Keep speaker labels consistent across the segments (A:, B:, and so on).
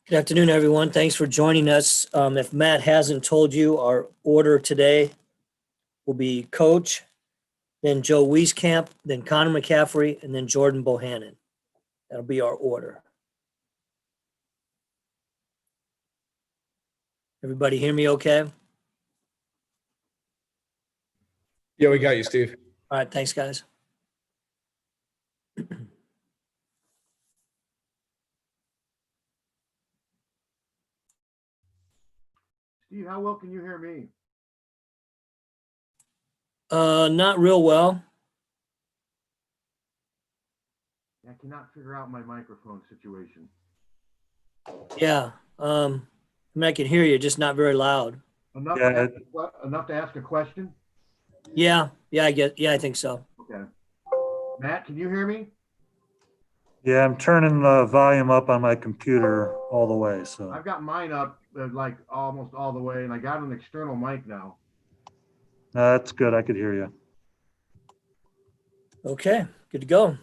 A: Good afternoon, everyone. Thanks for joining us. If Matt hasn't told you, our order today will be Coach, then Joe Wieskamp, then Connor McCaffery, and then Jordan Bohannon. That'll be our order. Everybody hear me okay?
B: Yeah, we got you, Steve.
A: All right, thanks, guys.
C: Steve, how well can you hear me?
A: Not real well.
C: I cannot figure out my microphone situation.
A: Yeah. I mean, I can hear you, just not very loud.
C: Enough,
D: Yeah.
C: enough to ask a question?
A: Yeah, I think so.
C: Okay. Matt, can you hear me?
D: Yeah, I'm turning the volume up on my computer all the way, so.
C: I've got mine up like almost all the way, and I got an external mic now.
D: That's good, I could hear you.
A: Okay, good to go.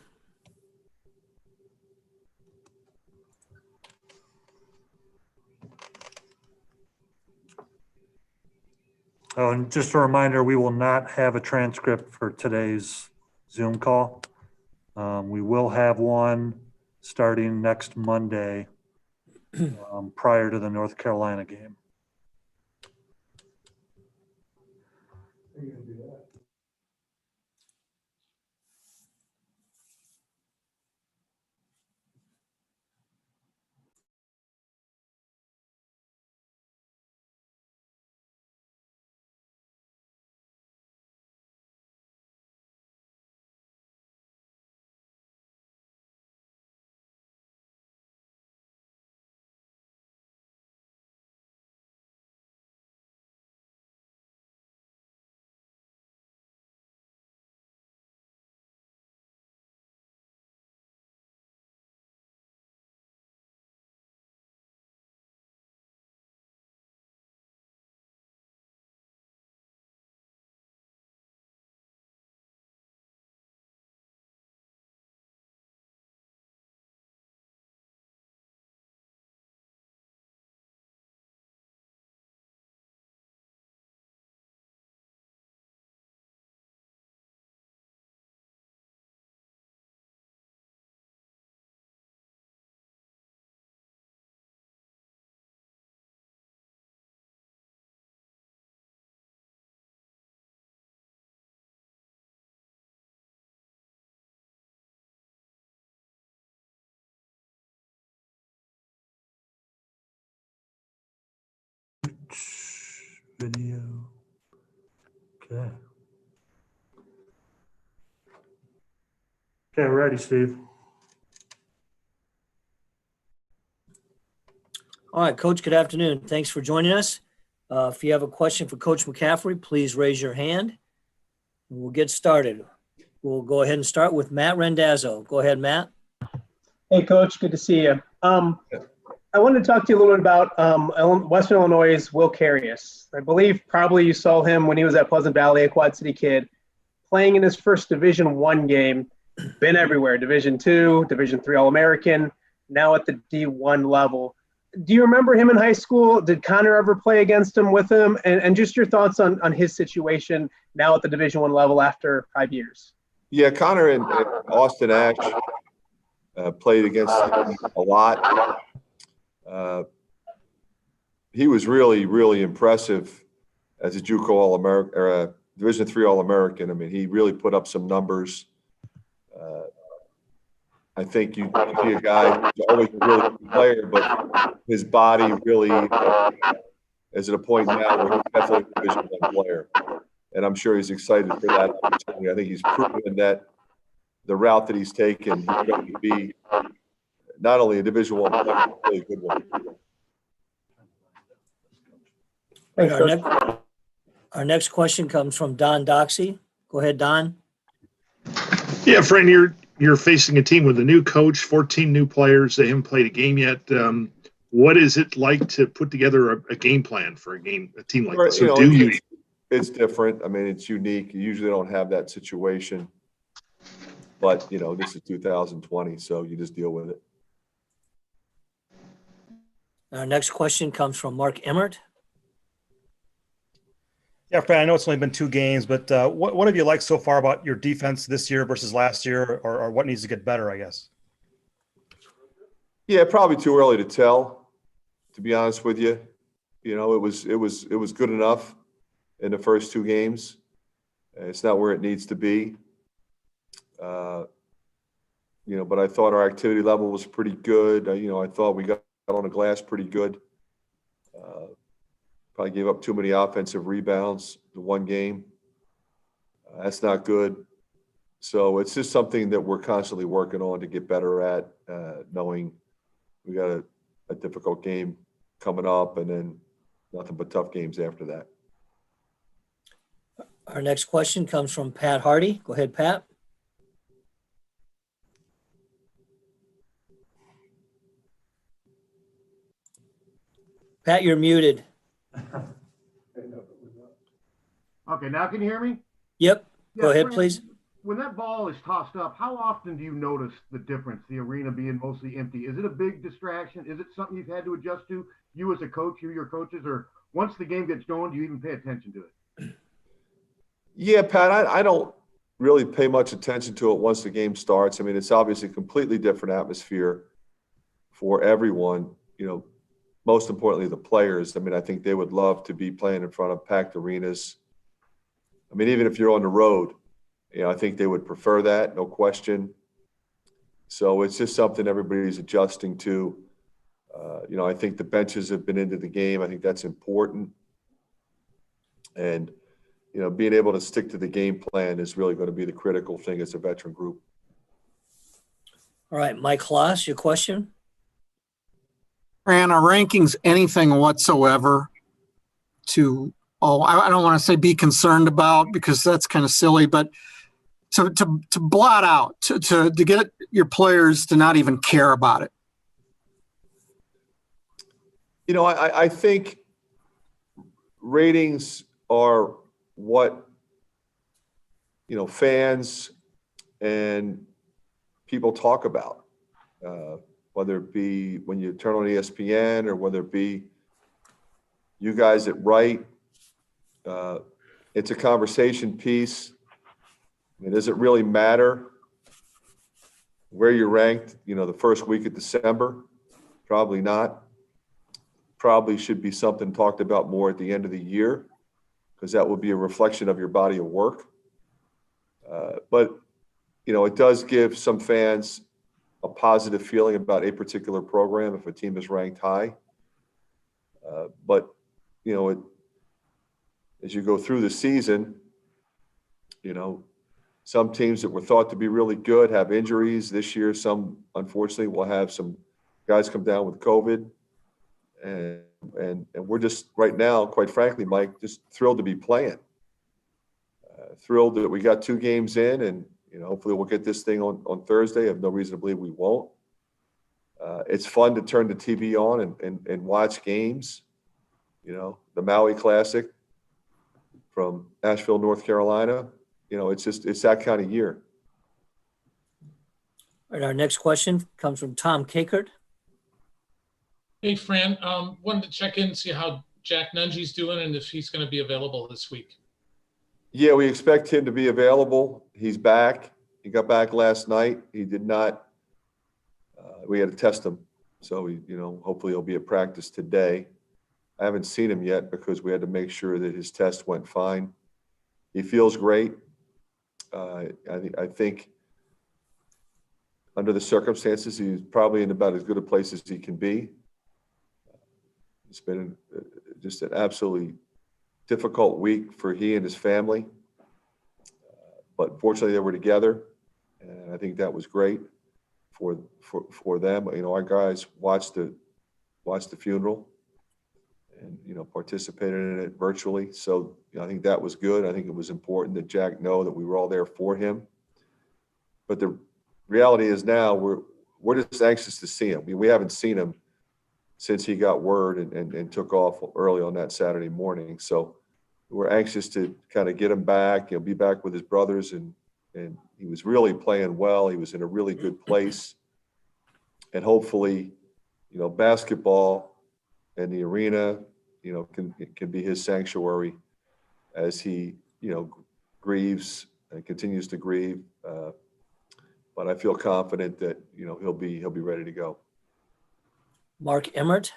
D: Oh, and just a reminder, we will not have a transcript for today's Zoom call. We will have one starting next Monday, prior to the North Carolina game. Video. Okay. Okay, ready, Steve.
A: All right, Coach, good afternoon. Thanks for joining us. If you have a question for Coach McCaffery, please raise your hand. We'll get started. We'll go ahead and start with Matt Rendazzo. Go ahead, Matt.
E: Hey, Coach. Good to see you. I wanted to talk to you a little bit about Western Illinois' Will Carius. I believe probably you saw him when he was at Pleasant Valley, a Quad City kid, playing in his first Division I game. Been everywhere, Division II, Division III All-American, now at the D1 level. Do you remember him in high school? Did Connor ever play against him with him? And just your thoughts on his situation now at the Division I level after 5 years.
F: Yeah, Connor and Austin Ash played against him a lot. He was really, really impressive as a JUCO All-American or a Division III All-American. I mean, he really put up some numbers. I think you see a guy who's always a really good player, but his body really is at a point now where he's definitely a Division I player. And I'm sure he's excited for that opportunity. I think he's proven that the route that he's taken, he's going to be not only a Division I player, but a really good one.
E: Thanks,
A: Our next question comes from Don Doxey. Go ahead, Don.
G: Yeah, Fran, you're facing a team with a new coach, 14 new players. They haven't played a game yet. What is it like to put together a game plan for a team like this? So
F: it's different. I mean, it's unique. You usually don't have that situation, but this is 2020, so you just deal with it.
A: Our next question comes from Mark Emmert.
H: Yeah, Fran, I know it's only been 2 games, but what have you liked so far about your defense this year versus last year, or what needs to get better, I guess?
F: Yeah, probably too early to tell, to be honest with you. You know, it was good enough in the first 2 games. It's not where it needs to be. You know, but I thought our activity level was pretty good. You know, I thought we got on the glass pretty good. Probably gave up too many offensive rebounds the one game. That's not good. So it's just something that we're constantly working on to get better at, knowing we got a difficult game coming up and then nothing but tough games after that.
A: Our next question comes from Pat Hardy. Go ahead, Pat. Pat, you're muted.
C: Okay, now can you hear me?
A: Yep. Go
C: Yeah,
A: ahead,
C: Fran,
A: please.
C: When that ball is tossed up, how often do you notice the difference, the arena being mostly empty? Is it a big distraction? Is it something you've had to adjust to, you as a coach, you, your coaches, or once the game gets going, do you even pay attention to it?
F: Yeah, Pat, I don't really pay much attention to it once the game starts. I mean, it's obviously a completely different atmosphere for everyone, you know, most importantly, the players. I mean, I think they would love to be playing in front of packed arenas. I mean, even if you're on the road, you know, I think they would prefer that, no question. So it's just something everybody's adjusting to. You know, I think the benches have been into the game. I think that's important. And, you know, being able to stick to the game plan is really going to be the critical thing as a veteran group.
A: All right, Mike Kloss, your question.
I: Fran, are rankings anything whatsoever to, I don't want to say be concerned about because that's kind of silly, but to blot out, to get your players to not even care about it?
F: You know, I think ratings are what, you know, fans and people talk about, whether it be when you turn on ESPN or whether it be you guys that write. It's a conversation piece. I mean, does it really matter where you're ranked, you know, the first week of December? Probably not. Probably should be something talked about more at the end of the year because that will be a reflection of your body of work. But, you know, it does give some fans a positive feeling about a particular program if a team is ranked high. But, you know, as you go through the season, you know, some teams that were thought to be really good have injuries this year. Some, unfortunately, will have some guys come down with COVID. And we're just right now, quite frankly, Mike, just thrilled to be playing. Thrilled that we got 2 games in, and you know, hopefully we'll get this thing on Thursday. I have no reason to believe we won't. It's fun to turn the TV on and watch games. You know, the Maui Classic from Asheville, North Carolina. You know, it's that kind of year.
A: All right, our next question comes from Tom Kakert.
J: Hey, Fran, wanted to check in, see how Jack Nungy's doing and if he's going to be available this week.
F: Yeah, we expect him to be available. He's back. He got back last night. He did not. We had to test him. So, you know, hopefully he'll be at practice today. I haven't seen him yet because we had to make sure that his test went fine. He feels great. I think under the circumstances, he's probably in about as good a place as he can be. It's been just an absolutely difficult week for he and his family. But fortunately, they were together, and I think that was great for them. You know, our guys watched the funeral and, you know, participated in it virtually. So, you know, I think that was good. I think it was important that Jack know that we were all there for him. But the reality is now we're just anxious to see him. We haven't seen him since he got word and took off early on that Saturday morning. So we're anxious to kind of get him back, you know, be back with his brothers. And he was really playing well. He was in a really good place. And hopefully, you know, basketball and the arena, can be his sanctuary as he, grieves and continues to grieve. But I feel confident that, he'll be ready to go.
A: Mark Emmert.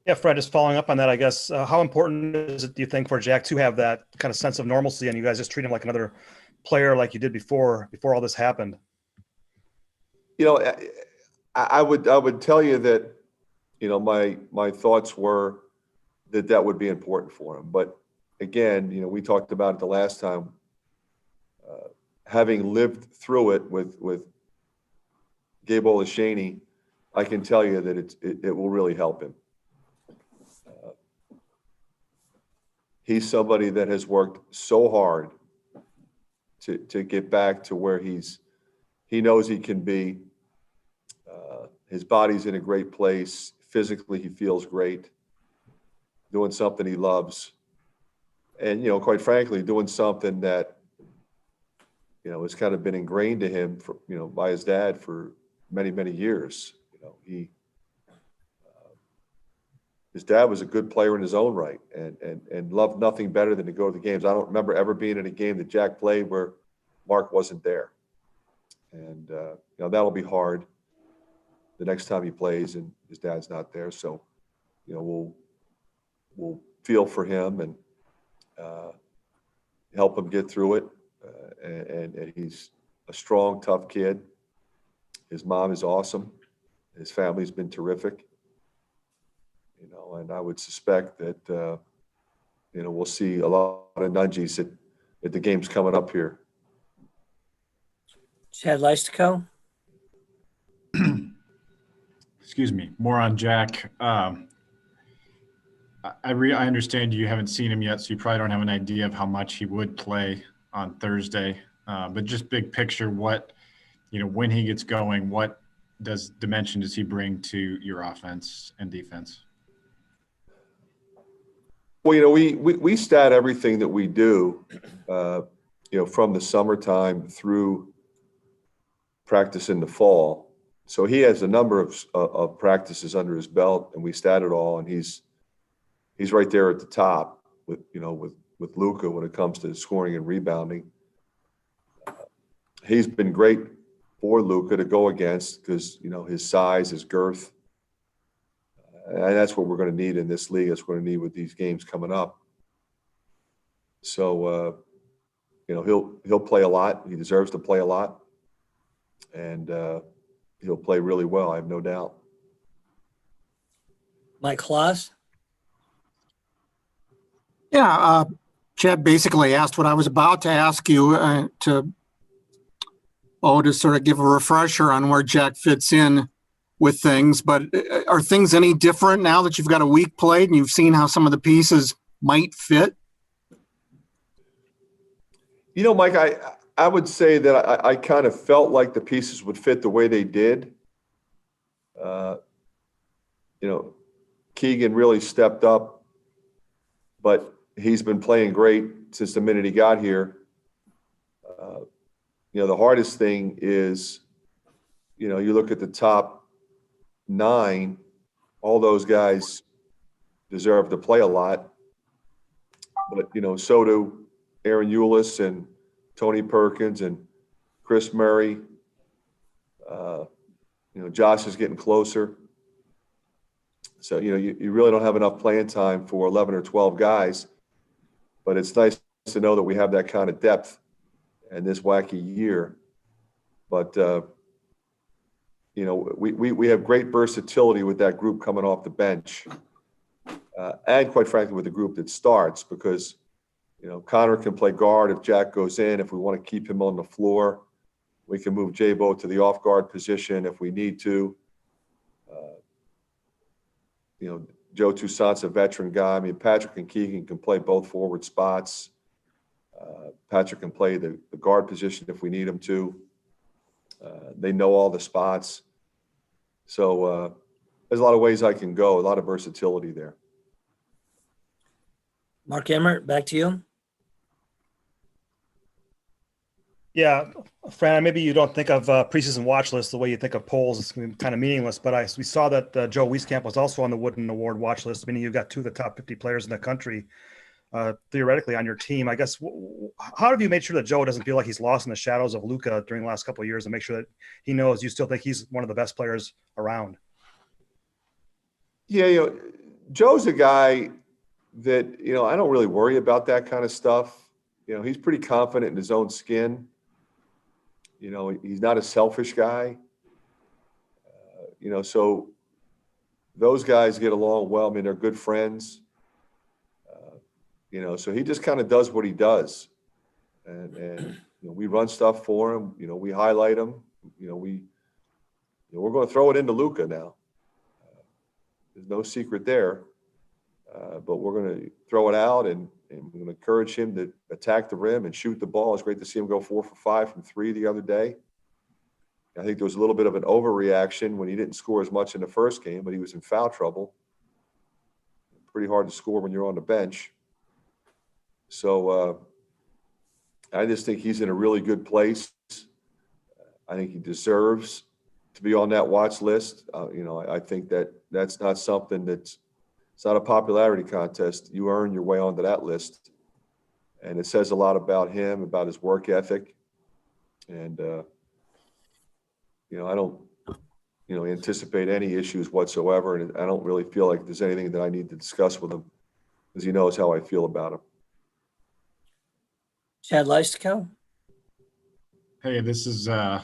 H: Yeah, Fred, just following up on that, I guess, how important is it, do you think, for Jack to have that kind of sense of normalcy and you guys just treat him like another player like you did before all this happened?
F: I would tell you that, my thoughts were that would be important for him. But again, we talked about it the last time. Having lived through it with Gabe Olashaney, I can tell you that it will really help him. He's somebody that has worked so hard to get back to where he knows he can be. His body's in a great place. Physically, he feels great. Doing something he loves. And, quite frankly, doing something that, has kind of been ingrained to him by his dad for many, many years. His dad was a good player in his own right and loved nothing better than to go to the games. I don't remember ever being in a game that Jack played where Mark wasn't there. And, that'll be hard the next time he plays and his dad's not there. So, we'll feel for him and help him get through it. And he's a strong, tough kid. His mom is awesome. His family's been terrific. And I would suspect that, we'll see a lot of Nungies at the games coming up here.
A: Chad Leistico.
K: Excuse me, more on Jack. I understand you haven't seen him yet, so you probably don't have an idea of how much he would play on Thursday. But just big picture, what, when he gets going, what dimension does he bring to your offense and defense?
F: Well, we stat everything that we do, from the summertime through practice in the fall. So he has a number of practices under his belt, and we stat it all, and he's right there at the top with Luka when it comes to scoring and rebounding. He's been great for Luka to go against because, his size, his girth. And that's what we're going to need in this league. That's what we're going to need with these games coming up. So, he'll play a lot. He deserves to play a lot. And he'll play really well, I have no doubt.
A: Mike Kloss.
I: Yeah, Chad basically asked what I was about to ask you to sort of give a refresher on where Jack fits in with things. But are things any different now that you've got a week played and you've seen how some of the pieces might fit?
F: Mike, I would say that I kind of felt like the pieces would fit the way they did. Keegan really stepped up, but he's been playing great since the minute he got here. The hardest thing is, you look at the top 9, all those guys deserve to play a lot. But, so do Aaron Eulis and Tony Perkins and Chris Murray. Josh is getting closer. So, you really don't have enough playing time for 11 or 12 guys. But it's nice to know that we have that kind of depth in this wacky year. But, we have great versatility with that group coming off the bench. And quite frankly, with the group that starts because, Connor can play guard if Jack goes in. If we want to keep him on the floor, we can move J-Bo to the off-guard position if we need to. Joe Toussaint's a veteran guy. I mean, Patrick and Keegan can play both forward spots. Patrick can play the guard position if we need him to. They know all the spots. So there's a lot of ways I can go, a lot of versatility there.
A: Mark Emmert, back to you.
H: Yeah, Fran, maybe you don't think of preseason watch lists the way you think of polls. It's kind of meaningless, but we saw that Joe Wieskamp was also on the Wooden Award watch list, meaning you've got two of the top 50 players in the country theoretically on your team. I guess, how have you made sure that Joe doesn't feel like he's lost in the shadows of Luka during the last couple of years and make sure that he knows you still think he's one of the best players around?
F: Yeah, Joe's a guy that, I don't really worry about that kind of stuff. He's pretty confident in his own skin. He's not a selfish guy. So those guys get along well. I mean, they're good friends. So he just kind of does what he does. And we run stuff for him. We highlight him. We're going to throw it into Luka now. There's no secret there. But we're going to throw it out and we're going to encourage him to attack the rim and shoot the ball. It's great to see him go 4 for 5 from 3 the other day. I think there was a little bit of an overreaction when he didn't score as much in the first game, but he was in foul trouble. Pretty hard to score when you're on the bench. So I just think he's in a really good place. I think he deserves to be on that watch list. I think that's not something it's not a popularity contest. You earn your way onto that list. And it says a lot about him, about his work ethic. And, I don't, anticipate any issues whatsoever. And I don't really feel like there's anything that I need to discuss with him because he knows how I feel about him.
A: Chad Leistikow?
K: Hey, this is, I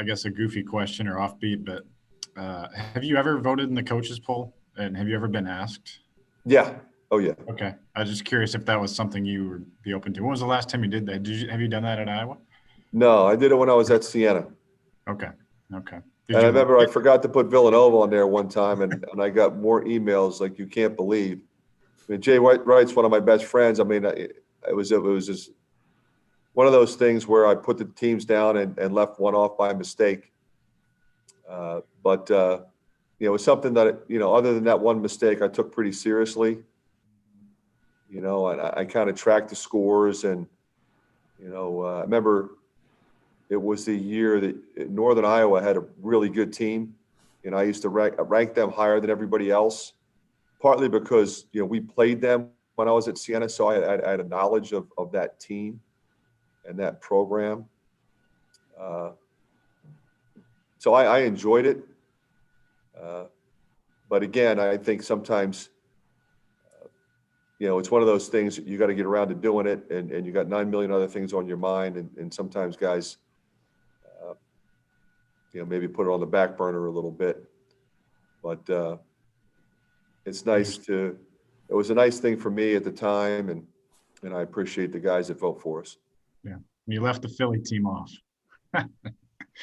K: guess, a goofy question or offbeat, but have you ever voted in the coaches poll? And have you ever been asked?
F: Yeah. Oh, yeah.
K: Okay. I was just curious if that was something you would be open to. When was the last time you did that? Have you done that at Iowa?
F: No, I did it when I was at Siena.
K: Okay. Okay.
F: And I remember I forgot to put Villanova on there one time, and I got more emails like you can't believe. I mean, Jay Wright's one of my best friends. I mean, it was just one of those things where I put the teams down and left one off by mistake. But it was something that, other than that one mistake, I took pretty seriously. And I kind of tracked the scores. And, I remember it was the year that Northern Iowa had a really good team. And I used to rank them higher than everybody else, partly because, we played them when I was at Siena. So I had a knowledge of that team and that program. So I enjoyed it. But again, I think sometimes, it's one of those things that you got to get around to doing it, and you got 9 million other things on your mind. And sometimes guys, maybe put it on the back burner a little bit. But it's nice it was a nice thing for me at the time. And I appreciate the guys that vote for us.
K: Yeah. You left the Philly team off.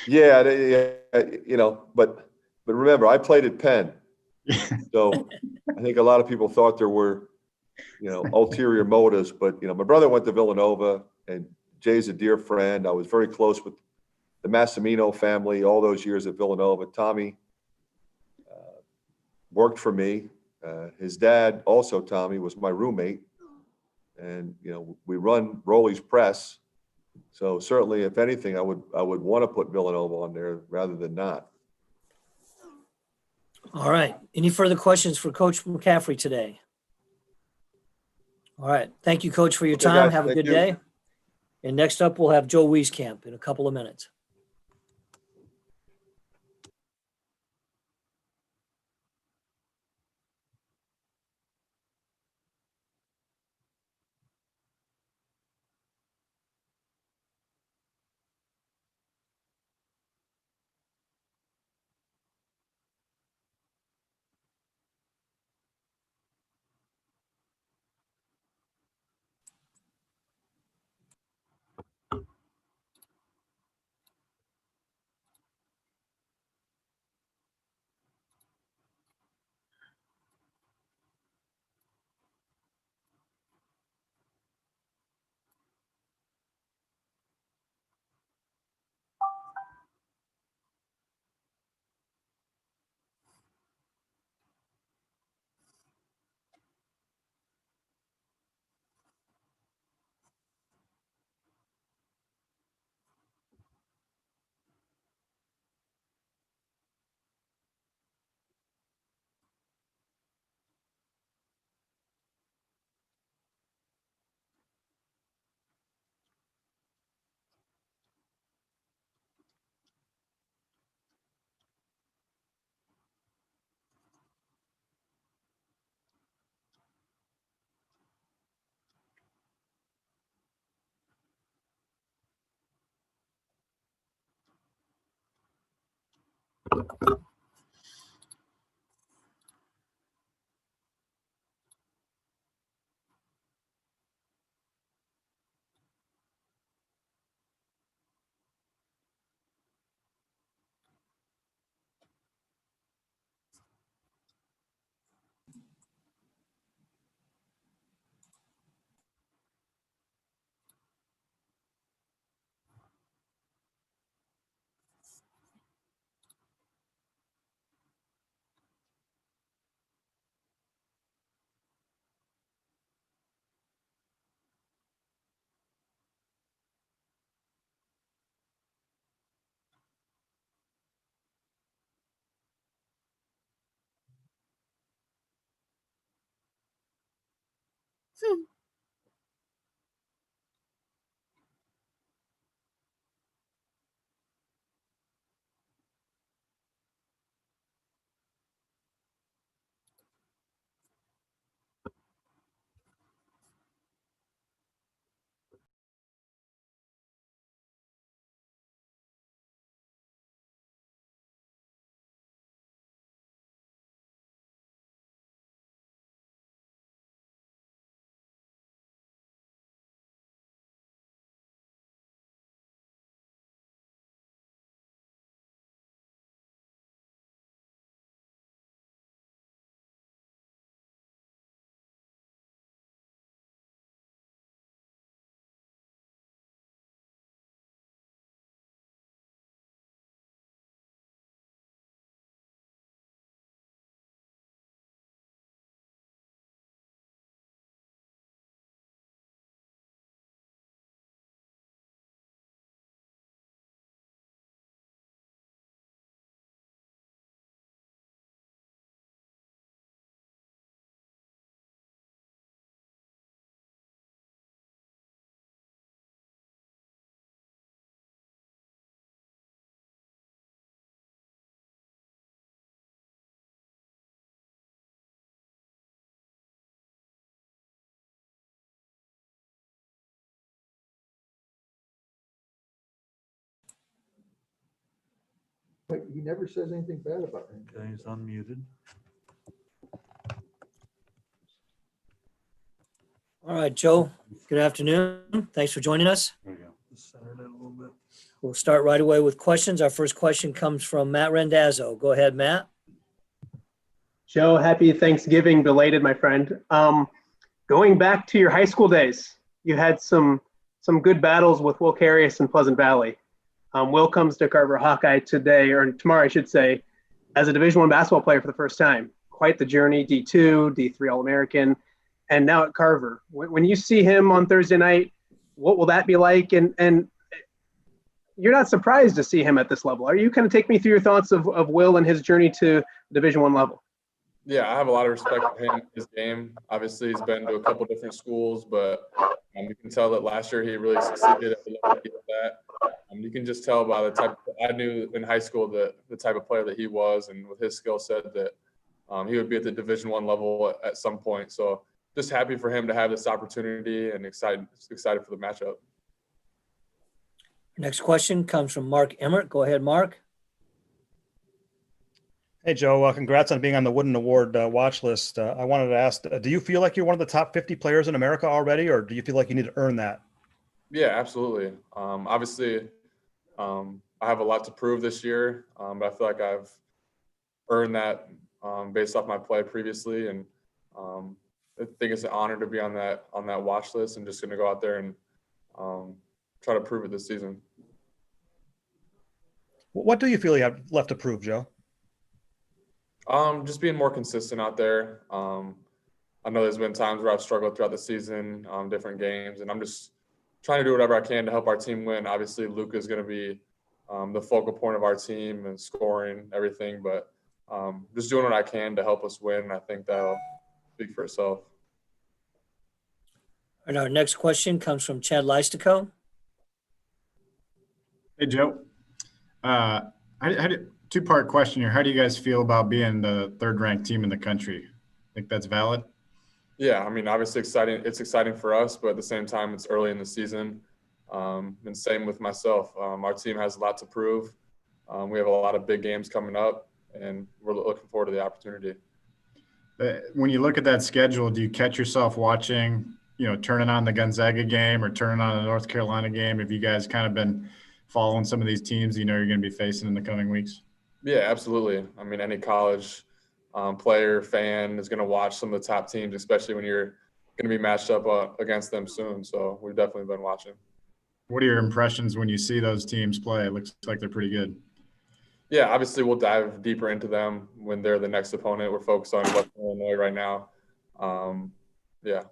F: Yeah. But remember, I played at Penn. So I think a lot of people thought there were, ulterior motives, but, my brother went to Villanova and Jay's a dear friend. I was very close with the Massimino family all those years at Villanova. Tommy worked for me. His dad, also Tommy, was my roommate. And, we run Roley's Press. So certainly, if anything, I would want to put Villanova on there rather than not.
A: All right. Any further questions for Coach McCaffery today? All right. Thank you, Coach, for your
F: Okay,
A: time.
F: guys,
A: Have a
F: thank
A: good
F: you.
A: day. And next up, we'll have Joe Wieskamp in a couple of minutes.
F: He never says anything bad about him.
D: Okay, he's unmuted.
A: All right, Joe, good afternoon. Thanks for joining us.
D: There you go. Just center it in a little bit.
A: We'll start right away with questions. Our first question comes from Matt Rendazzo. Go ahead, Matt.
E: Joe, happy Thanksgiving belated, my friend. Going back to your high school days, you had some good battles with Will Carius in Pleasant Valley. Will comes to Carver Hawkeye today, or tomorrow, I should say, as a Division I basketball player for the first time. Quite the journey, D2, D3 All-American, and now at Carver. When you see him on Thursday night, what will that be like? And you're not surprised to see him at this level. Are you? Kind of take me through your thoughts of Will and his journey to Division I level.
B: Yeah, I have a lot of respect for him, his game. Obviously, he's been to a couple different schools, but you can tell that last year he really succeeded at the level he was at. You can just tell by the type I knew in high school that the type of player that he was, and with his skill set that he would be at the Division I level at some point. So just happy for him to have this opportunity and excited for the matchup.
A: Next question comes from Mark Emmert. Go ahead, Mark.
H: Hey, Joe, congrats on being on the Wooden Award watch list. I wanted to ask, do you feel like you're one of the top 50 players in America already, or do you feel like you need to earn that?
B: Yeah, absolutely. Obviously, I have a lot to prove this year, but I feel like I've earned that based off my play previously, and I think it's an honor to be on that watch list. I'm just going to go out there and try to prove it this season.
H: What do you feel you have left to prove, Joe?
B: Just being more consistent out there. I know there's been times where I've struggled throughout the season, different games, and I'm just trying to do whatever I can to help our team win. Obviously, Luka is going to be the focal point of our team and scoring everything, but just doing what I can to help us win. I think that'll speak for itself.
A: And our next question comes from Chad Leistico.
K: Hey, Joe. Two-part question here. How do you guys feel about being the third-ranked team in the country? Think that's valid?
B: Yeah, I mean, obviously exciting. It's exciting for us, but at the same time, it's early in the season. And same with myself. Our team has a lot to prove. We have a lot of big games coming up, and we're looking forward to the opportunity.
K: When you look at that schedule, do you catch yourself watching, turning on the Gonzaga game or turning on the North Carolina game? Have you guys kind of been following some of these teams you're going to be facing in the coming weeks?
B: Yeah, absolutely. I mean, any college player, fan is going to watch some of the top teams, especially when you're going to be matched up against them soon. So we've definitely been watching.
K: What are your impressions when you see those teams play? It looks like they're pretty good.
B: Yeah, obviously we'll dive deeper into them when they're the next opponent. We're focused on Western Illinois right now. Yeah.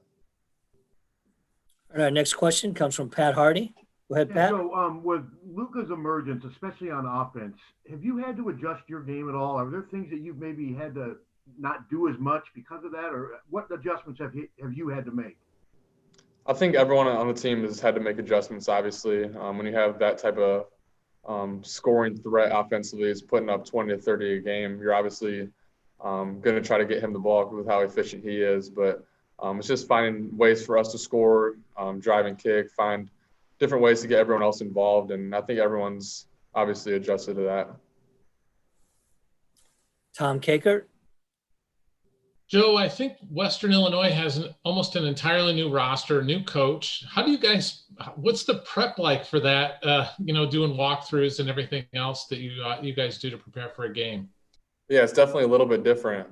A: All right, next question comes from Pat Hardy. Go ahead, Pat.
C: So with Luka's emergence, especially on offense, have you had to adjust your game at all? Are there things that you've maybe had to not do as much because of that, or what adjustments have you had to make?
B: I think everyone on the team has had to make adjustments, obviously. When you have that type of scoring threat offensively, is putting up 20 to 30 a game, you're obviously going to try to get him the ball with how efficient he is. But it's just finding ways for us to score, drive and kick, find different ways to get everyone else involved. And I think everyone's obviously adjusted to that.
A: Tom Kakert.
J: Joe, I think Western Illinois has almost an entirely new roster, new coach. How do you guys, what's the prep like for that, doing walkthroughs and everything else that you guys do to prepare for a game?
B: Yeah, it's definitely a little bit different,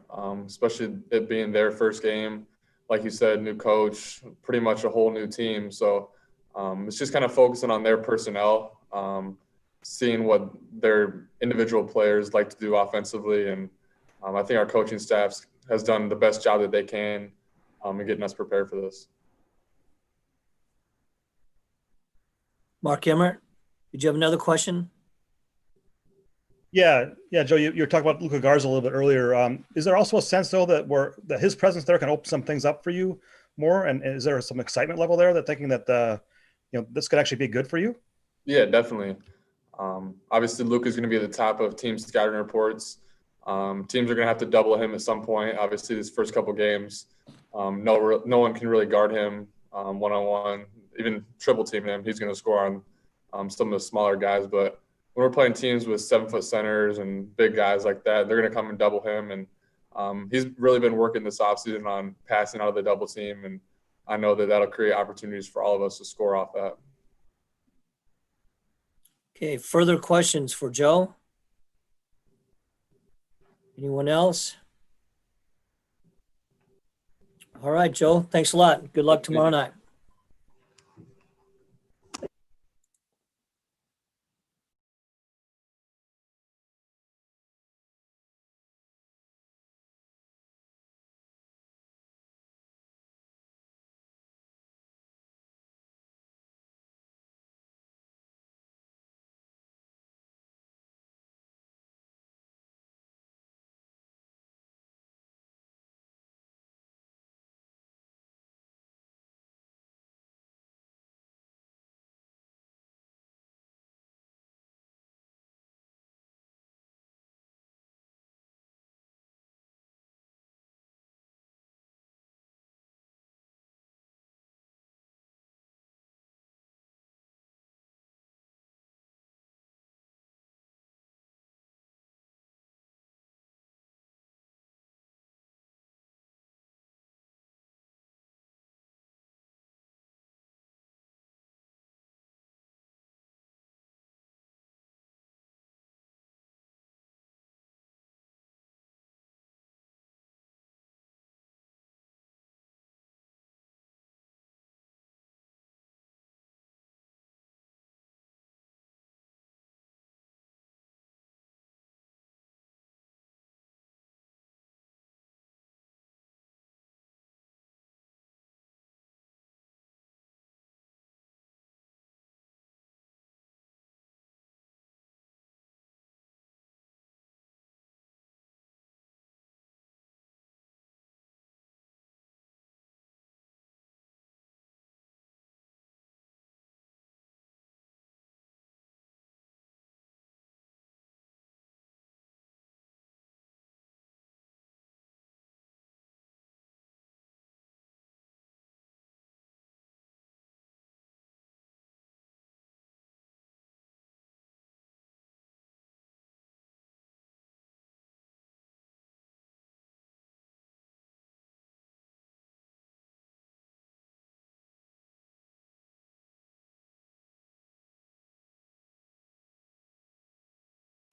B: especially it being their first game. Like you said, new coach, pretty much a whole new team. So it's just kind of focusing on their personnel, seeing what their individual players like to do offensively. And I think our coaching staff has done the best job that they can in getting us prepared for this.
A: Mark Emmert, did you have another question?
H: Yeah, Joe, you were talking about Luka Garza a little bit earlier. Is there also a sense, though, that his presence there can open some things up for you more? And is there some excitement level there that thinking that this could actually be good for you?
B: Yeah, definitely. Obviously, Luka's going to be at the top of team scouting reports. Teams are going to have to double him at some point. Obviously, these first couple games, no one can really guard him one-on-one. Even triple team him, he's going to score on some of the smaller guys. But when we're playing teams with 7-foot centers and big guys like that, they're going to come and double him. And he's really been working this offseason on passing out of the double team. And I know that that'll create opportunities for all of us to score off that.
A: Okay, further questions for Joe? Anyone else? All right, Joe, thanks a lot. Good luck tomorrow night.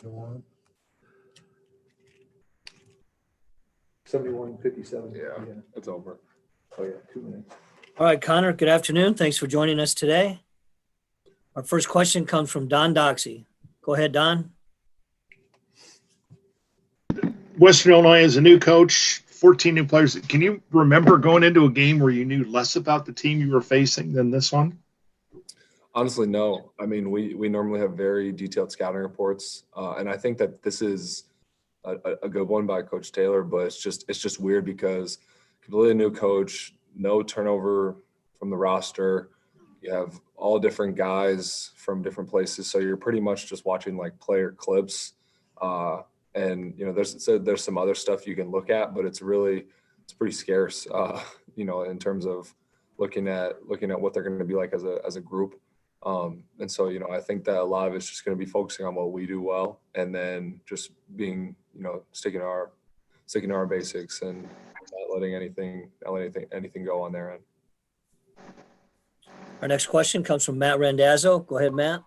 F: $71.57.
B: Yeah, it's over.
F: Oh, yeah, 2 minutes.
A: All right, Connor, good afternoon. Thanks for joining us today. Our first question comes from Don Doxey. Go ahead, Don.
G: Western Illinois is a new coach, 14 new players. Can you remember going into a game where you knew less about the team you were facing than this one?
B: Honestly, no. I mean, we normally have very detailed scouting reports, and I think that this is a good one by Coach Taylor. But it's just weird because completely new coach, no turnover from the roster. You have all different guys from different places, so you're pretty much just watching like player clips. And there's some other stuff you can look at, but it's pretty scarce. In terms of looking at what they're going to be like as a group. And so, I think that a lot of it's just going to be focusing on what we do well, and then just being, sticking to our basics and not letting anything go on their end.
A: Our next question comes from Matt Randazzo. Go ahead, Matt.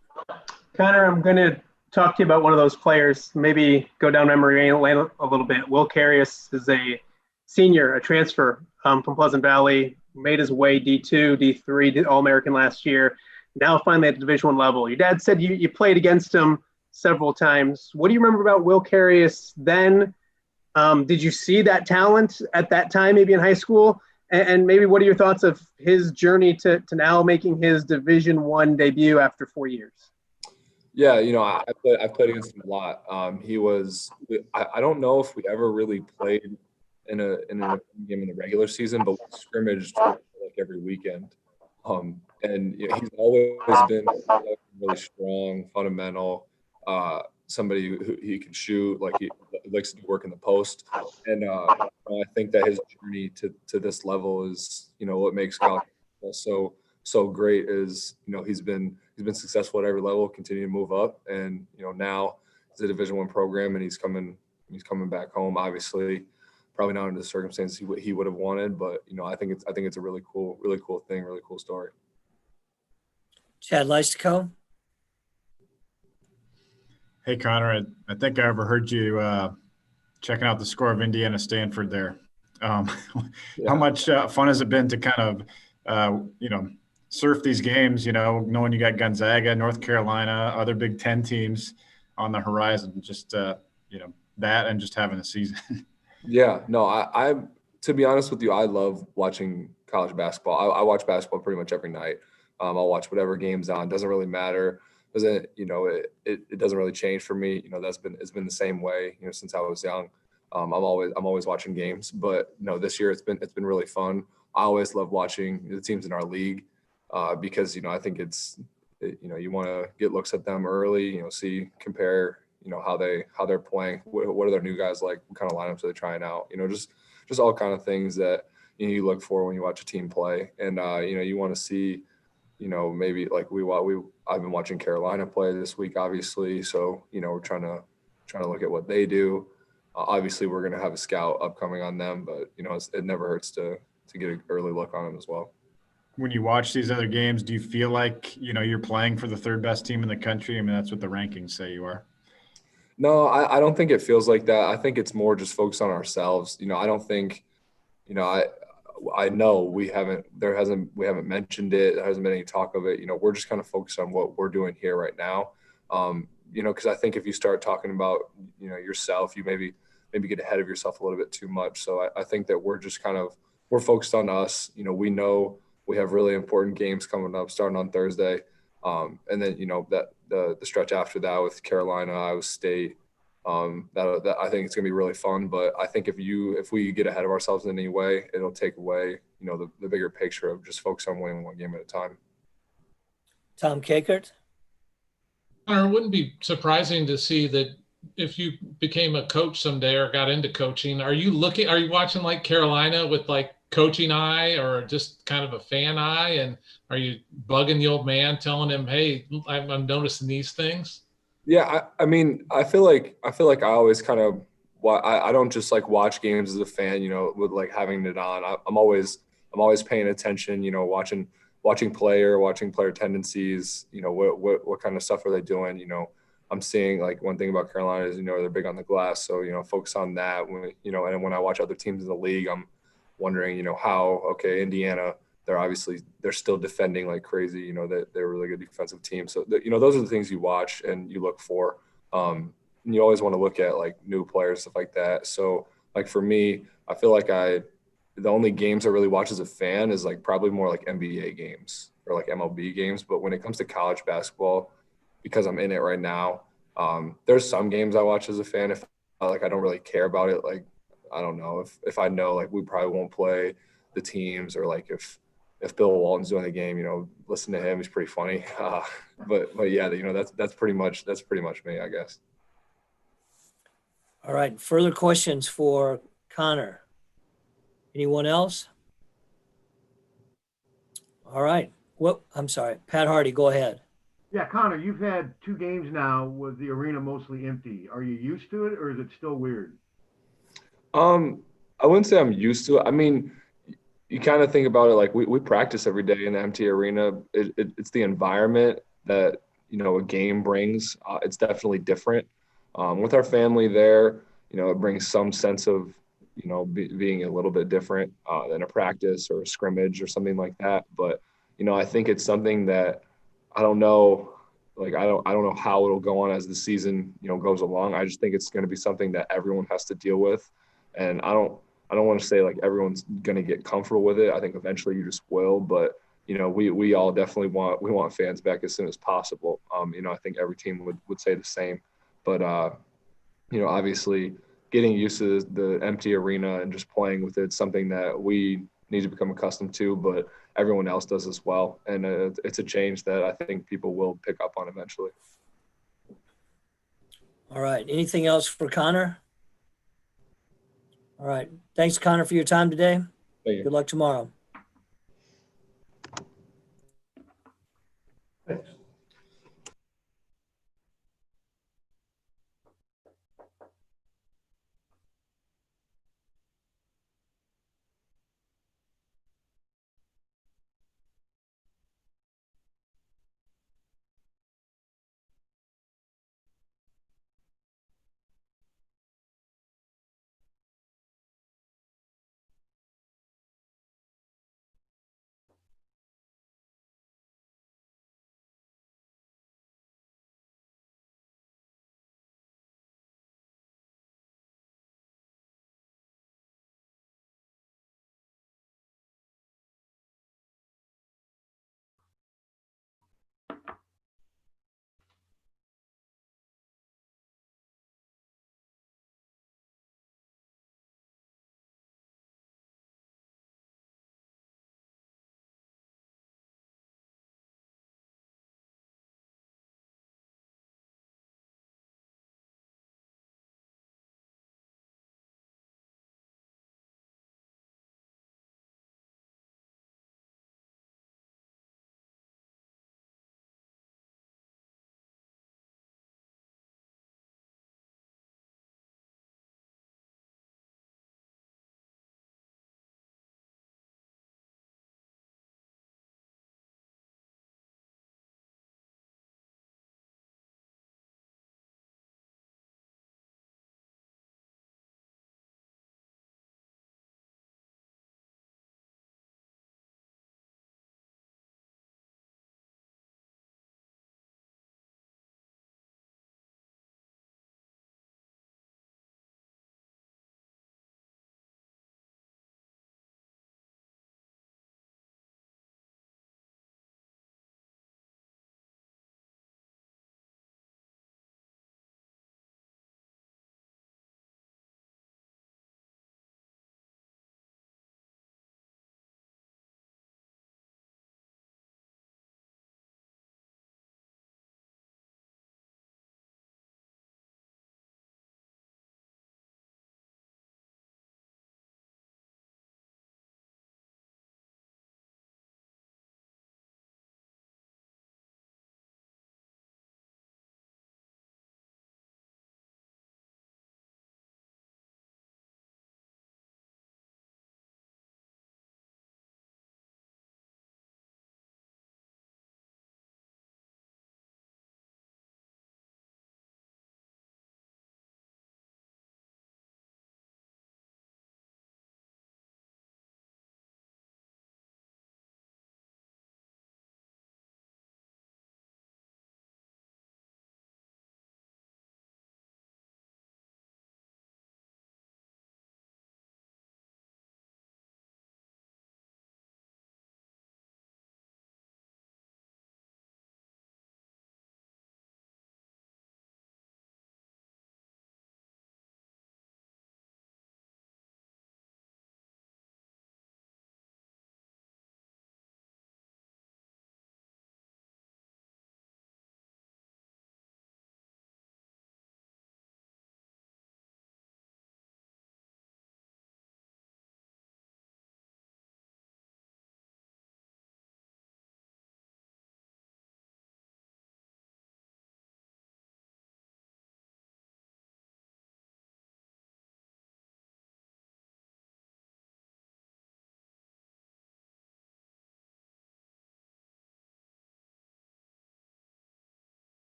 E: Connor, I'm going to talk to you about one of those players, maybe go down memory lane a little bit. Will Carius is a senior, a transfer from Pleasant Valley, made his way D2, D3, All-American last year, now finally at the Division I level. Your dad said you played against him several times. What do you remember about Will Carius then? Did you see that talent at that time, maybe in high school? And maybe what are your thoughts of his journey to now making his Division I debut after 4 years?
B: Yeah, I've played against him a lot. I don't know if we ever really played in a game in the regular season, but we scrimmaged like every weekend. And he's always been really strong, fundamental, somebody who he can shoot, like he likes to do work in the post. And I think that his journey to this level is, what makes college so great is, he's been successful at every level, continue to move up. And, now it's a Division I program and he's coming back home, obviously. Probably not under the circumstances he would have wanted, but I think it's a really cool thing, really cool story.
A: Chad Leistico.
K: Hey, Connor, I think I overheard you checking out the score of Indiana Stanford there. How much fun has it been to kind of, surf these games, knowing you got Gonzaga, North Carolina, other Big Ten teams on the horizon, just, that and just having a season.
B: Yeah, no, I to be honest with you, I love watching college basketball. I watch basketball pretty much every night. I'll watch whatever game's on. Doesn't really matter. It doesn't really change for me. It's been the same way, since I was young. I'm always watching games, but this year it's been really fun. I always love watching the teams in our league because I think you want to get looks at them early. Compare how they're playing. What are their new guys like? What kind of lineups are they trying out? Just all kind of things that you look for when you watch a team play, and you want to see. Maybe like I've been watching Carolina play this week, obviously. So, we're trying to look at what they do. Obviously we're going to have a scout upcoming on them, but it never hurts to get an early look on them as well.
K: When you watch these other games, do you feel like, you're playing for the third best team in the country? I mean, that's what the rankings say you are.
B: No, I don't think it feels like that. I think it's more just focused on ourselves. I don't think, I know we haven't mentioned it. There hasn't been any talk of it. We're just kind of focused on what we're doing here right now. Because I think if you start talking about, yourself, you maybe get ahead of yourself a little bit too much. So I think that we're focused on us. We know we have really important games coming up starting on Thursday. And then, that the stretch after that with Carolina, Iowa State, that I think it's gonna be really fun. But I think if we get ahead of ourselves in any way, it'll take away, the bigger picture of just focus on winning one game at a time.
A: Tom Kakert.
J: It wouldn't be surprising to see that if you became a coach someday or got into coaching, are you watching like Carolina with like coaching eye or just kind of a fan eye? And are you bugging the old man, telling him, hey, I'm noticing these things?
B: Yeah, I mean, I feel like I always kind of I don't just like watch games as a fan, with like having it on. I'm always paying attention, watching player tendencies, what kind of stuff are they doing, I'm seeing like one thing about Carolina is, they're big on the glass. So, focus on that and when I watch other teams in the league, I'm wondering, okay, Indiana, they're still defending like crazy, that they're a really good defensive team. So, those are the things you watch and you look for. And you always want to look at like new players, stuff like that. So like for me, I feel like the only games I really watch as a fan is like probably more like NBA games or like MLB games. But when it comes to college basketball, because I'm in it right now, there's some games I watch as a fan. If like I don't really care about it, like I don't know if I know like we probably won't play the teams, or like if Bill Walton's doing the game, listen to him. He's pretty funny. But yeah, that's pretty much me, I guess.
A: All right, further questions for Connor? Anyone else? All right. Well, I'm sorry, Pat Hardy, go ahead.
C: Yeah, Connor, you've had 2 games now with the arena mostly empty. Are you used to it, or is it still weird?
B: I wouldn't say I'm used to it. I mean, you kind of think about it like we practice every day in an empty arena. It's the environment that a game brings. It's definitely different. With our family there, it brings some sense of being a little bit different than a practice or a scrimmage or something like that. But I think it's something that I don't know. Like I don't know how it'll go on as the season goes along. I just think it's going to be something that everyone has to deal with, and I don't want to say like everyone's going to get comfortable with it. I think eventually you just will, but we all definitely want fans back as soon as possible. I think every team would say the same, but obviously getting used to the empty arena and just playing with it is something that we need to become accustomed to, but everyone else does as well. And it's a change that I think people will pick up on eventually.
A: All right, anything else for Connor? All right, thanks, Connor, for your time today.
B: Thank you.
A: Good luck tomorrow.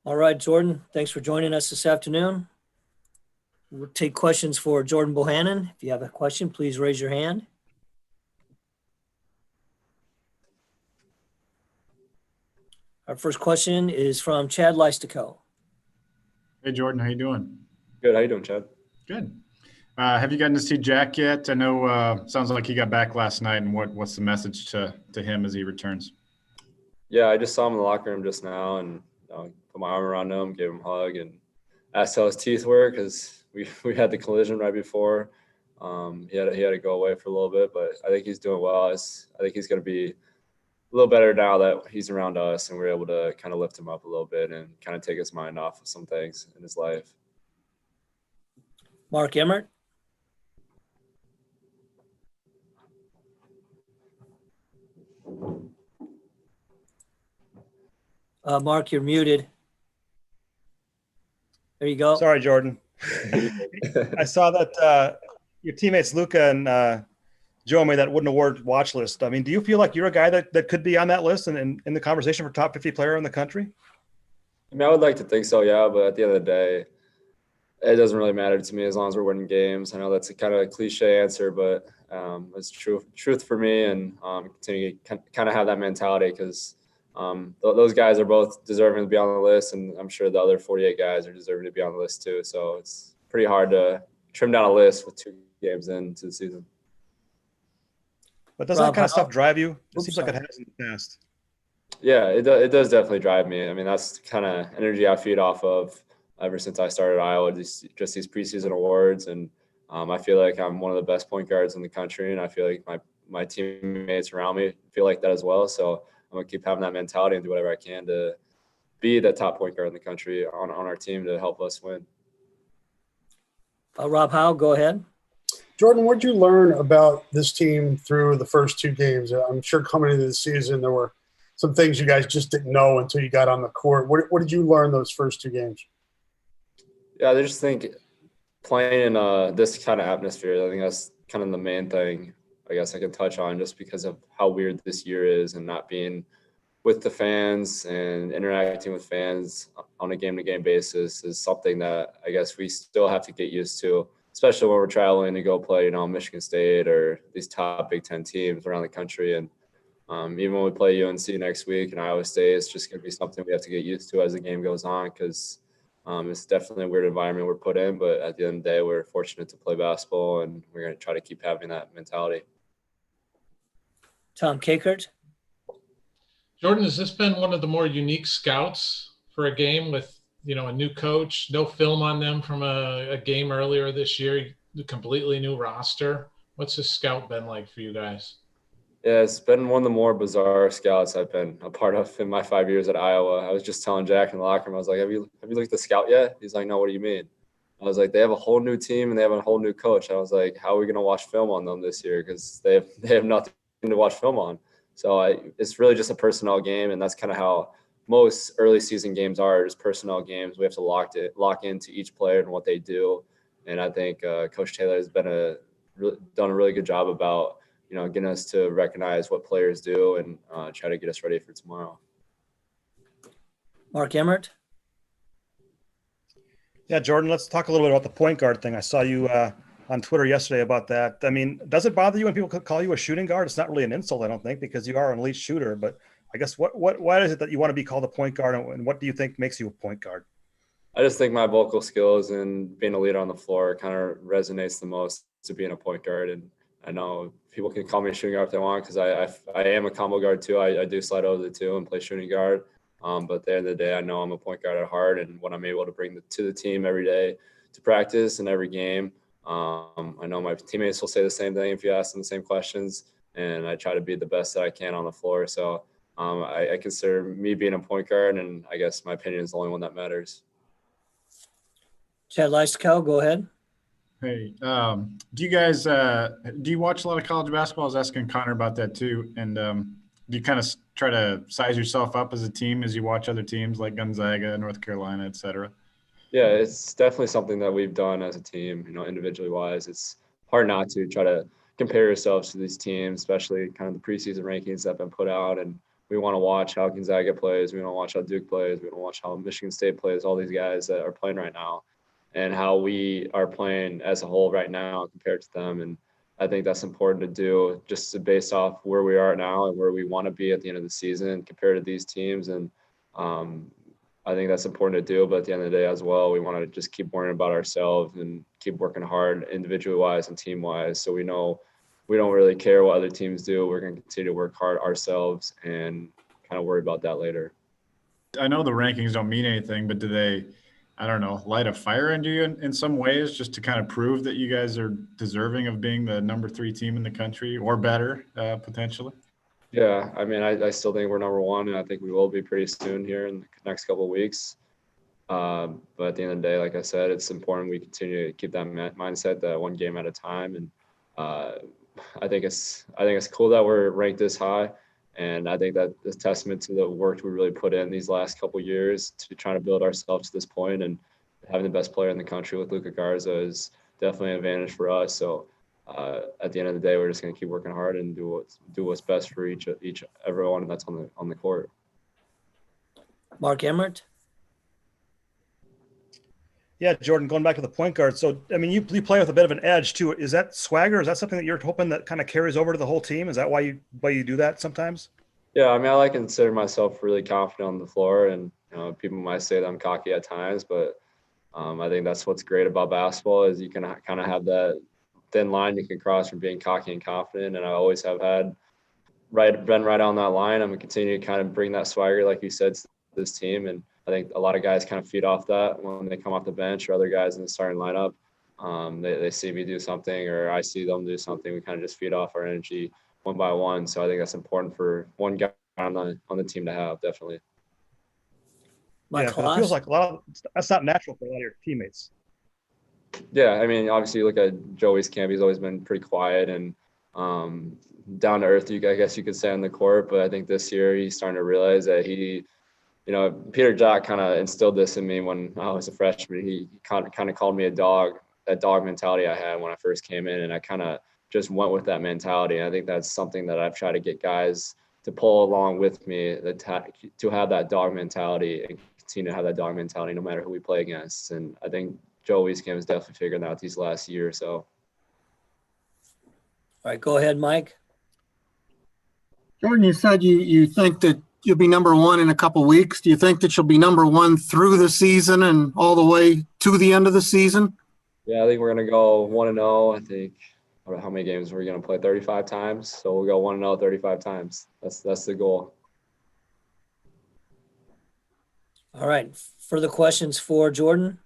A: All right, Jordan, thanks for joining us this afternoon. We'll take questions for Jordan Bohannon. If you have a question, please raise your hand. Our first question is from Chad Leistico.
K: Hey, Jordan, how you doing?
F: Good. How you doing, Chad?
K: Good. Have you gotten to see Jack yet? I know sounds like he got back last night, and what's the message to him as he returns?
L: Yeah, I just saw him in the locker room just now, and put my arm around him, gave him a hug, and asked how his teeth were because we had the collision right before. He had to go away for a little bit, but I think he's doing well. I think he's going to be a little better now that he's around us, and we're able to kind of lift him up a little bit and kind of take his mind off of some things in his life.
A: Mark Emmert. Mark, you're muted. There you go.
H: Sorry, Jordan. I saw that your teammates Luca and Joe made that Wooden Award watch list. I mean, do you feel like you're a guy that could be on that list and in the conversation for top 50 player in the country?
L: I mean, I would like to think so, yeah, but at the end of the day, it doesn't really matter to me as long as we're winning games. I know that's a kind of a cliche answer, but it's truth for me, and continue to kind of have that mentality because those guys are both deserving to be on the list, and I'm sure the other 48 guys are deserving to be on the list too. So it's pretty hard to trim down a list with 2 games into the season.
H: But does that kind of stuff drive you? It seems like it has in the past.
L: Yeah, it does definitely drive me. I mean, that's the kind of energy I feed off of ever since I started Iowa, just these preseason awards. And I feel like I'm one of the best point guards in the country, and I feel like my teammates around me feel like that as well. So I'm going to keep having that mentality and do whatever I can to be the top point guard in the country on our team to help us win.
A: Rob Howe, go ahead.
M: Jordan, what did you learn about this team through the first 2 games? I'm sure coming into the season, there were some things you guys just didn't know until you got on the court. What did you learn those first 2 games?
L: Yeah, I just think playing in this kind of atmosphere, I think that's kind of the main thing I guess I can touch on, just because of how weird this year is and not being with the fans and interacting with fans on a game-to-game basis is something that I guess we still have to get used to, especially when we're traveling to go play, Michigan State or these top Big Ten teams around the country. And even when we play UNC next week and Iowa State, it's just going to be something we have to get used to as the game goes on, because it's definitely a weird environment we're put in. But at the end of the day, we're fortunate to play basketball, and we're going to try to keep having that mentality.
A: Tom Kakert.
J: Jordan, has this been one of the more unique scouts for a game with, a new coach, no film on them from a game earlier this year, a completely new roster? What's this scout been like for you guys?
L: Yeah, it's been one of the more bizarre scouts I've been a part of in my 5 years at Iowa. I was just telling Jack in the locker room, I was like, have you looked at the scout yet? He's like, no, what do you mean? I was like, they have a whole new team and they have a whole new coach. I was like, how are we going to watch film on them this year? Because they have nothing to watch film on. So it's really just a personnel game, and that's kind of how most early season games are, just personnel games. We have to lock into each player and what they do. And I think Coach Taylor has done a really good job about, getting us to recognize what players do and try to get us ready for tomorrow.
A: Mark Emmert.
H: Yeah, Jordan, let's talk a little bit about the point guard thing. I saw you on Twitter yesterday about that. I mean, does it bother you when people call you a shooting guard? It's not really an insult, I don't think, because you are an elite shooter. But I guess why is it that you want to be called a point guard, and what do you think makes you a point guard?
L: I just think my vocal skills and being a leader on the floor kind of resonates the most to being a point guard. And I know people can call me a shooting guard if they want, because I am a combo guard too. I do slide over the 2 and play shooting guard. But at the end of the day, I know I'm a point guard at heart, and what I'm able to bring to the team every day to practice and every game. I know my teammates will say the same thing if you ask them the same questions, and I try to be the best that I can on the floor. So I consider me being a point guard, and I guess my opinion is the only one that matters.
A: Chad Leistico, go ahead.
K: Hey, do you guys do you watch a lot of college basketball? I was asking Connor about that too. And do you kind of try to size yourself up as a team as you watch other teams like Gonzaga, North Carolina, et cetera?
L: Yeah, it's definitely something that we've done as a team, individually wise. It's hard not to try to compare yourselves to these teams, especially kind of the preseason rankings that have been put out. And we want to watch how Gonzaga plays. We want to watch how Duke plays. We want to watch how Michigan State plays, all these guys that are playing right now, and how we are playing as a whole right now compared to them. And I think that's important to do just based off where we are now and where we want to be at the end of the season compared to these teams. And I think that's important to do. But at the end of the day as well, we want to just keep worrying about ourselves and keep working hard individually wise and team wise. So we know we don't really care what other teams do. We're going to continue to work hard ourselves and kind of worry about that later.
K: I know the rankings don't mean anything, but do they, I don't know, light a fire under you in some ways just to kind of prove that you guys are deserving of being the number 3 team in the country or better potentially?
L: Yeah, I mean, I still think we're number 1, and I think we will be pretty soon here in the next couple of weeks. But at the end of the day, like I said, it's important we continue to keep that mindset, that one game at a time. And I think it's cool that we're ranked this high. And I think that is testament to the work we really put in these last couple of years to trying to build ourselves to this point. And having the best player in the country with Luka Garza is definitely an advantage for us. So at the end of the day, we're just going to keep working hard and do what's best for everyone that's on the court.
A: Mark Emmert.
H: Yeah, Jordan, going back to the point guard. So, I mean, you play with a bit of an edge too. Is that swagger? Is that something that you're hoping that kind of carries over to the whole team? Is that why you do that sometimes?
L: Yeah, I mean, I like to consider myself really confident on the floor, and people might say that I'm cocky at times, but I think that's what's great about basketball is you can kind of have that thin line you can cross from being cocky and confident. And I always have been right on that line. I'm gonna continue to kind of bring that swagger, like you said, to this team. And I think a lot of guys kind of feed off that when they come off the bench or other guys in the starting lineup. They see me do something or I see them do something. We kind of just feed off our energy one by one. So I think that's important for one guy on the team to have, definitely.
H: Yeah, it feels like that's not natural for a lot of your teammates.
L: Yeah, I mean, obviously you look at Joe Wieskamp, he's always been pretty quiet and down to earth, I guess you could say, on the court. But I think this year he's starting to realize that Peter Jock kind of instilled this in me when I was a freshman. He kind of called me a dog, that dog mentality I had when I first came in. And I kind of just went with that mentality. And I think that's something that I've tried to get guys to pull along with me, to have that dog mentality and continue to have that dog mentality no matter who we play against. And I think Joe Wieskamp has definitely figured that out these last year or so.
A: All right, go ahead, Mike.
I: Jordan, you said you think that you'll be number 1 in a couple weeks. Do you think that you'll be number 1 through the season and all the way to the end of the season?
L: Yeah, I think we're going to go 1-0. I think, how many games are we going to play? 35 times. So we'll go 1-0 35 times. That's the goal.
A: All right. Further questions for Jordan?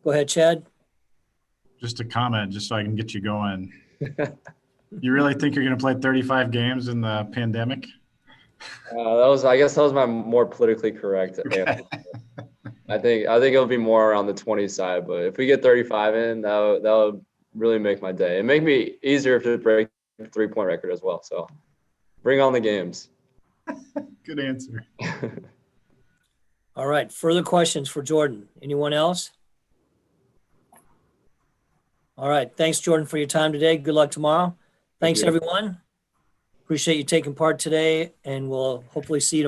A: Go ahead, Chad.
K: Just a comment, just so I can get you going. You really think you're going to play 35 games in the pandemic?
L: I guess that was my more politically correct answer. I think it'll be more around the 20 side, but if we get 35 in, that would really make my day. It'd make me easier to break the 3-point record as well. So bring on the games.
K: Good answer.
A: All right. Further questions for Jordan? Anyone else? All right. Thanks, Jordan, for your time today. Good luck tomorrow. Thanks, everyone. Appreciate you taking part today, and we'll hopefully see you tomorrow.